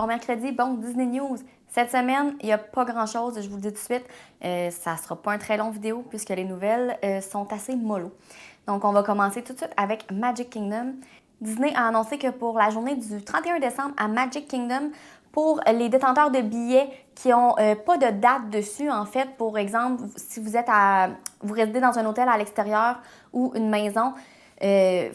Bon mercredi, bon Disney News. Cette semaine, il n'y a pas grand-chose, je vous le dis tout de suite. Ça ne sera pas un très long vidéo puisque les nouvelles sont assez mollo. Donc, on va commencer tout de suite avec Magic Kingdom. Disney a annoncé que pour la journée du 31 décembre à Magic Kingdom, pour les détenteurs de billets qui n'ont pas de date dessus, en fait, pour exemple, si vous résidez dans un hôtel à l'extérieur ou une maison,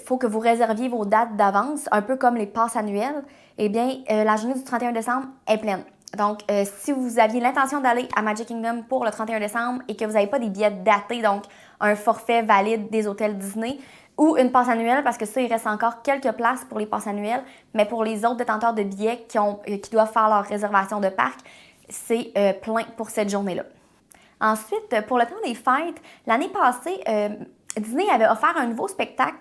faut que vous réserviez vos dates d'avance, un peu comme les passes annuelles. Eh bien, la journée du 31 décembre est pleine. Donc, si vous aviez l'intention d'aller à Magic Kingdom pour le 31 décembre et que vous n'avez pas des billets datés, donc un forfait valide des hôtels Disney, ou une passe annuelle, parce que ça, il reste encore quelques places pour les passes annuelles, mais pour les autres détenteurs de billets qui doivent faire leur réservation de parc, c'est plein pour cette journée-là. Ensuite, pour le temps des fêtes, l'année passée, Disney avait offert un nouveau spectacle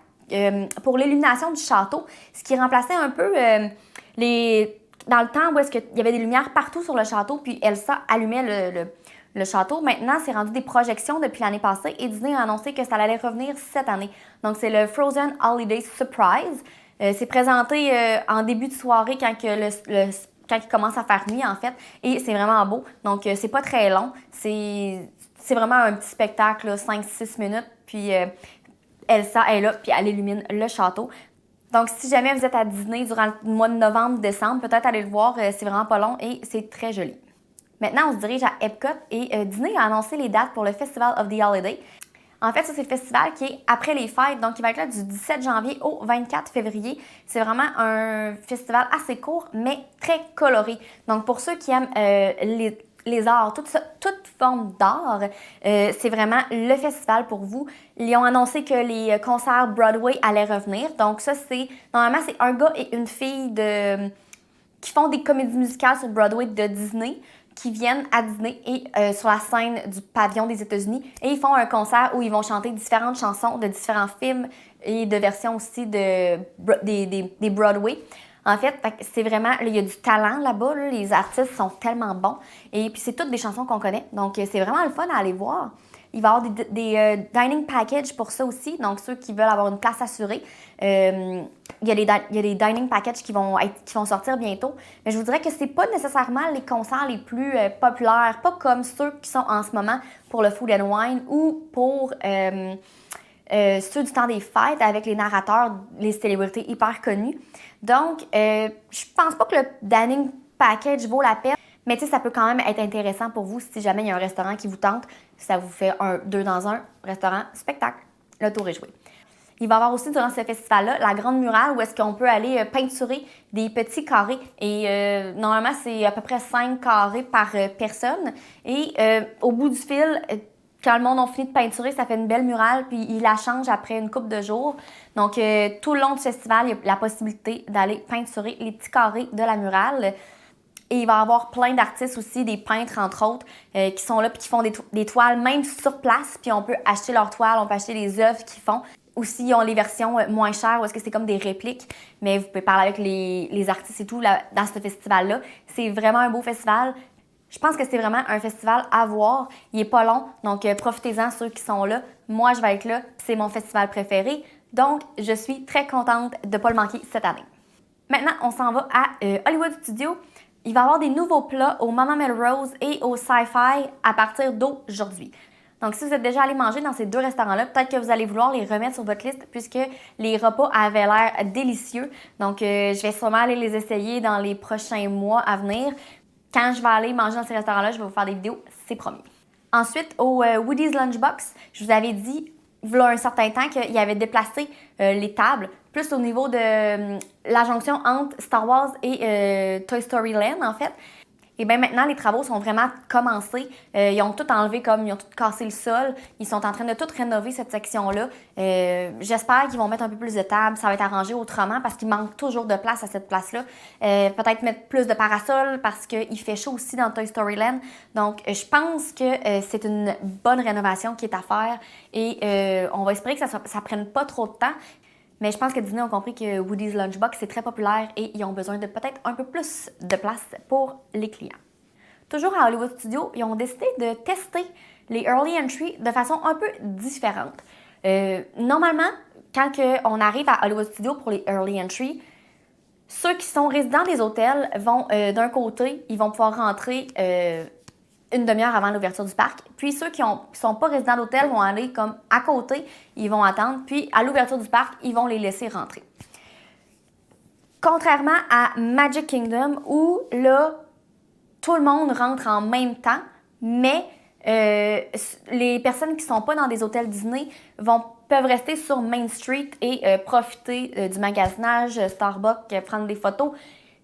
pour l'illumination du château, ce qui remplaçait un peu dans le temps où est-ce qu'il y avait des lumières partout sur le château, puis Elsa allumait le château. Maintenant, c'est rendu des projections depuis l'année passée et Disney a annoncé que ça allait revenir cette année. Donc, c'est le Frozen Holiday Surprise. C'est présenté en début de soirée quand il commence à faire nuit, en fait, et c'est vraiment beau. Donc, c'est pas très long. C'est vraiment un petit spectacle, 5-6 minutes, puis Elsa est là, puis elle illumine le château. Donc, si jamais vous êtes à Disney durant le mois de novembre-décembre, peut-être aller le voir, c'est vraiment pas long et c'est très joli. Maintenant, on se dirige à Epcot et Disney a annoncé les dates pour le Festival of the Holiday. En fait, ça, c'est le festival qui est après les fêtes, donc il va être là du 17 janvier au 24 février. C'est vraiment un festival assez court, mais très coloré. Donc, pour ceux qui aiment les arts, toute forme d'art, c'est vraiment le festival pour vous. Ils ont annoncé que les concerts Broadway allaient revenir. Donc, ça, normalement, c'est un gars et une fille qui font des comédies musicales sur Broadway de Disney, qui viennent à Disney et sur la scène du pavillon des États-Unis. Et ils font un concert où ils vont chanter différentes chansons de différents films et de versions aussi des Broadway. En fait, c'est vraiment, il y a du talent là-bas. Là, les artistes sont tellement bons. Et puis, c'est toutes des chansons qu'on connaît. Donc, c'est vraiment le fun à aller voir. Il va y avoir des dining packages pour ça aussi. Donc, ceux qui veulent avoir une place assurée, il y a des dining packages qui vont sortir bientôt. Mais je vous dirais que c'est pas nécessairement les concerts les plus populaires, pas comme ceux qui sont en ce moment pour le Food and Wine ou pour ceux du temps des fêtes avec les narrateurs, les célébrités hyper connues. Donc, je pense pas que le dining package vaut la peine. Mais tu sais, ça peut quand même être intéressant pour vous si jamais il y a un restaurant qui vous tente. Ça vous fait un 2 dans 1, restaurant, spectacle. Le tour est joué. Il va y avoir aussi durant ce festival-là la grande murale où est-ce qu'on peut aller peinturer des petits carrés. Et normalement, c'est à peu près 5 carrés par personne. Et au bout du fil, quand le monde a fini de peinturer, ça fait une belle murale, puis il la change après une couple de jours. Donc, tout le long du festival, il y a la possibilité d'aller peinturer les petits carrés de la murale. Et il va y avoir plein d'artistes aussi, des peintres entre autres, qui sont là puis qui font des toiles même sur place. Puis on peut acheter leurs toiles, on peut acheter les œuvres qu'ils font. Aussi, ils ont les versions moins chères où est-ce que c'est comme des répliques. Mais vous pouvez parler avec les artistes et tout là, dans ce festival-là. C'est vraiment un beau festival. Je pense que c'est vraiment un festival à voir. Il est pas long, donc profitez-en ceux qui sont là. Moi, je vais être là. C'est mon festival préféré. Donc, je suis très contente de ne pas le manquer cette année. Maintenant, on s'en va à Hollywood Studios. Il va y avoir des nouveaux plats au Mama Melrose et au Sci-Fi à partir d'aujourd'hui. Donc, si vous êtes déjà allé manger dans ces deux restaurants-là, peut-être que vous allez vouloir les remettre sur votre liste puisque les repas avaient l'air délicieux. Donc, je vais sûrement aller les essayer dans les prochains mois à venir. Quand je vais aller manger dans ces restaurants-là, je vais vous faire des vidéos, c'est promis. Ensuite, au Woody's Lunchbox, je vous avais dit, il y a un certain temps, qu'il avait déplacé les tables, plus au niveau de la jonction entre Star Wars et Toy Story Land, en fait. Et bien maintenant, les travaux sont vraiment commencés. Ils ont tout enlevé, ils ont tout cassé le sol. Ils sont en train de tout rénover cette section-là. J'espère qu'ils vont mettre un peu plus de tables. Ça va être arrangé autrement parce qu'il manque toujours de place à cette place-là. Peut-être mettre plus de parasols parce qu'il fait chaud aussi dans Toy Story Land. Donc, je pense que c'est une bonne rénovation qui est à faire. Et on va espérer que ça ne prenne pas trop de temps. Mais je pense que Disney a compris que Woody's Lunchbox, c'est très populaire et ils ont besoin de peut-être un peu plus de place pour les clients. Toujours à Hollywood Studios, ils ont décidé de tester les Early Entry de façon un peu différente. Normalement, quand on arrive à Hollywood Studios pour les Early Entry, Ceux qui sont résidents des hôtels vont, d'un côté, ils vont pouvoir rentrer une demi-heure avant l'ouverture du parc. Puis ceux qui ne sont pas résidents d'hôtel vont aller comme à côté, ils vont attendre. Puis à l'ouverture du parc, ils vont les laisser rentrer. Contrairement à Magic Kingdom, où là, tout le monde rentre en même temps, mais les personnes qui ne sont pas dans des hôtels Disney peuvent rester sur Main Street et profiter du magasinage, Starbucks, prendre des photos.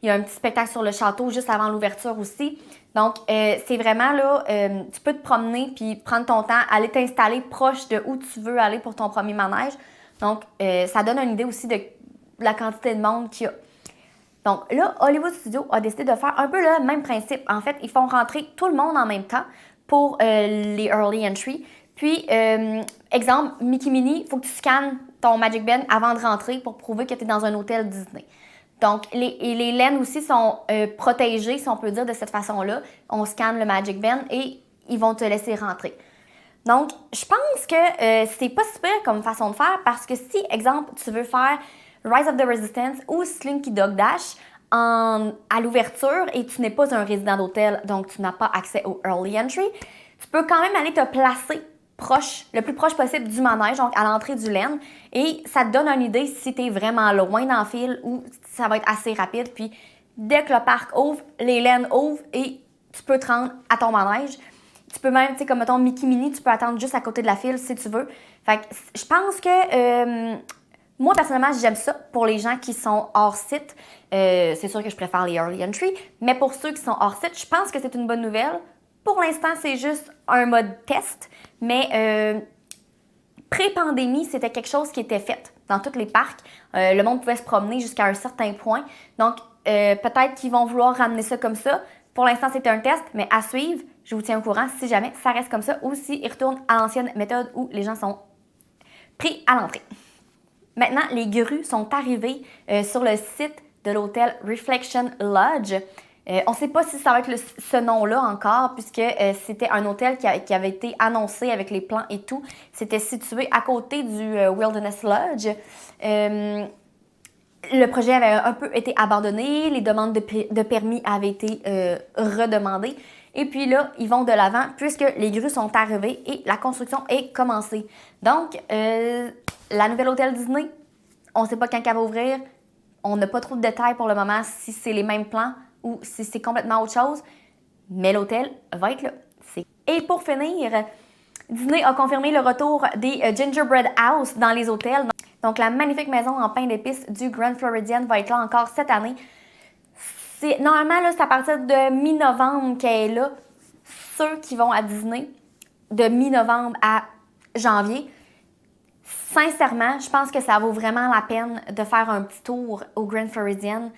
Il y a un petit spectacle sur le château juste avant l'ouverture aussi. Donc, c'est vraiment là, tu peux te promener puis prendre ton temps, aller t'installer proche de où tu veux aller pour ton premier manège. Donc, ça donne une idée aussi de la quantité de monde qu'il y a. Donc là, Hollywood Studios a décidé de faire un peu le même principe. En fait, ils font rentrer tout le monde en même temps pour les early entry. Puis, exemple, Mickey Minnie, il faut que tu scannes ton Magic Band avant de rentrer pour prouver que tu es dans un hôtel Disney. Donc, les laines aussi sont protégées, si on peut dire de cette façon-là. On scanne le Magic Band et ils vont te laisser rentrer. Donc, je pense que c'est pas super comme façon de faire parce que si, exemple, tu veux faire Rise of the Resistance ou Slinky Dog Dash à l'ouverture et tu n'es pas un résident d'hôtel, donc tu n'as pas accès au Early Entry, tu peux quand même aller te placer proche, le plus proche possible du manège, donc à l'entrée du laine, et ça te donne une idée si tu es vraiment loin dans le fil ou ça va être assez rapide. Puis dès que le parc ouvre, les laines ouvrent et tu peux te rendre à ton manège. Tu peux même, tu sais, comme mettons Mickey Minnie, tu peux attendre juste à côté de la file si tu veux. Fait que je pense que moi, personnellement, j'aime ça pour les gens qui sont hors site. C'est sûr que je préfère les early entry, mais pour ceux qui sont hors site, je pense que c'est une bonne nouvelle. Pour l'instant, c'est juste un mode test, mais pré-pandémie, c'était quelque chose qui était fait dans tous les parcs. Le monde pouvait se promener jusqu'à un certain point. Donc, peut-être qu'ils vont vouloir ramener ça comme ça. Pour l'instant, c'était un test, mais à suivre, je vous tiens au courant si jamais ça reste comme ça ou s'ils retournent à l'ancienne méthode où les gens sont pris à l'entrée. Maintenant, les grues sont arrivées sur le site de l'hôtel Reflection Lodge. On ne sait pas si ça va être ce nom-là encore, puisque c'était un hôtel qui avait été annoncé avec les plans et tout. C'était situé à côté du Wilderness Lodge. Le projet avait un peu été abandonné, les demandes de permis avaient été redemandées. Et puis là, ils vont de l'avant puisque les grues sont arrivées et la construction est commencée. Donc, la nouvelle hôtel Disney, on ne sait pas quand elle va ouvrir. On n'a pas trop de détails pour le moment si c'est les mêmes plans ou si c'est complètement autre chose. Mais l'hôtel va être là. Et pour finir, Disney a confirmé le retour des Gingerbread House dans les hôtels. Donc, la magnifique maison en pain d'épices du Grand Floridian va être là encore cette année. Normalement, là, c'est à partir de mi-novembre qu'elle est là. Ceux qui vont à Disney, de mi-novembre à janvier, sincèrement, je pense que ça vaut vraiment la peine de faire un petit tour au Grand Floridian.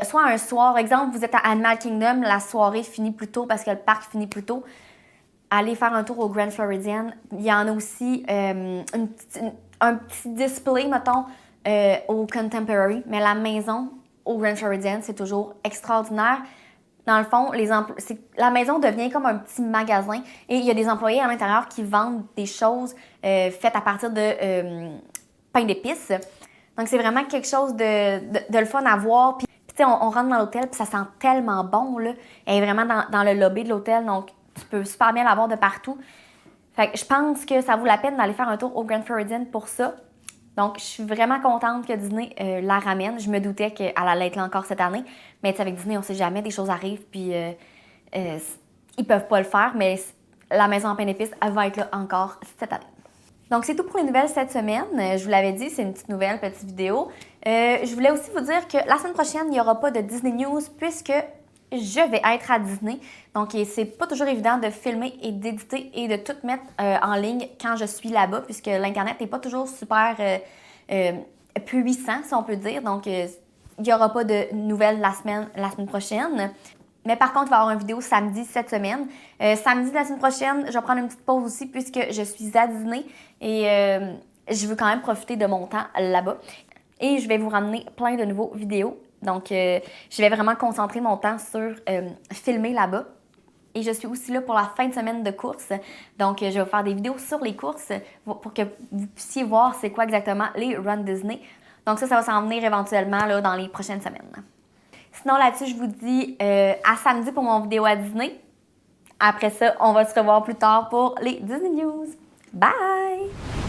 Soit un soir, exemple, vous êtes à Animal Kingdom, la soirée finit plus tôt parce que le parc finit plus tôt. Allez faire un tour au Grand Floridian. Il y en a aussi un petit display, mettons, au Contemporary, mais la maison au Grand Floridian, c'est toujours extraordinaire. Dans le fond, la maison devient comme un petit magasin et il y a des employés à l'intérieur qui vendent des choses faites à partir de pain d'épices. Donc, c'est vraiment quelque chose de le fun à voir. Puis, tu sais, on rentre dans l'hôtel puis ça sent tellement bon, là. Elle est vraiment dans le lobby de l'hôtel, donc tu peux super bien l'avoir de partout. Fait que je pense que ça vaut la peine d'aller faire un tour au Grand Floridian pour ça. Donc, je suis vraiment contente que Disney la ramène. Je me doutais qu'elle allait être là encore cette année. Mais avec Disney, on ne sait jamais, des choses arrivent, puis ils peuvent pas le faire. Mais la maison en pain d'épices, elle va être là encore cette année. Donc, c'est tout pour les nouvelles cette semaine. Je vous l'avais dit, c'est une petite nouvelle, petite vidéo. Je voulais aussi vous dire que la semaine prochaine, il n'y aura pas de Disney News puisque je vais être à Disney. Donc, c'est pas toujours évident de filmer et d'éditer et de tout mettre en ligne quand je suis là-bas, puisque l'Internet n'est pas toujours super puissant, si on peut dire. Donc, il n'y aura pas de nouvelles la semaine prochaine. Mais par contre, il va y avoir une vidéo samedi cette semaine. Samedi de la semaine prochaine, je vais prendre une petite pause aussi puisque je suis à Disney et je veux quand même profiter de mon temps là-bas. Et je vais vous ramener plein de nouveaux vidéos. Donc, je vais vraiment concentrer mon temps sur filmer là-bas. Et je suis aussi là pour la fin de semaine de course. Donc, je vais faire des vidéos sur les courses pour que vous puissiez voir c'est quoi exactement les Run Disney. Donc ça va s'en venir éventuellement là, dans les prochaines semaines. Sinon, là-dessus, je vous dis à samedi pour mon vidéo à Disney. Après ça, on va se revoir plus tard pour les Disney News. Bye!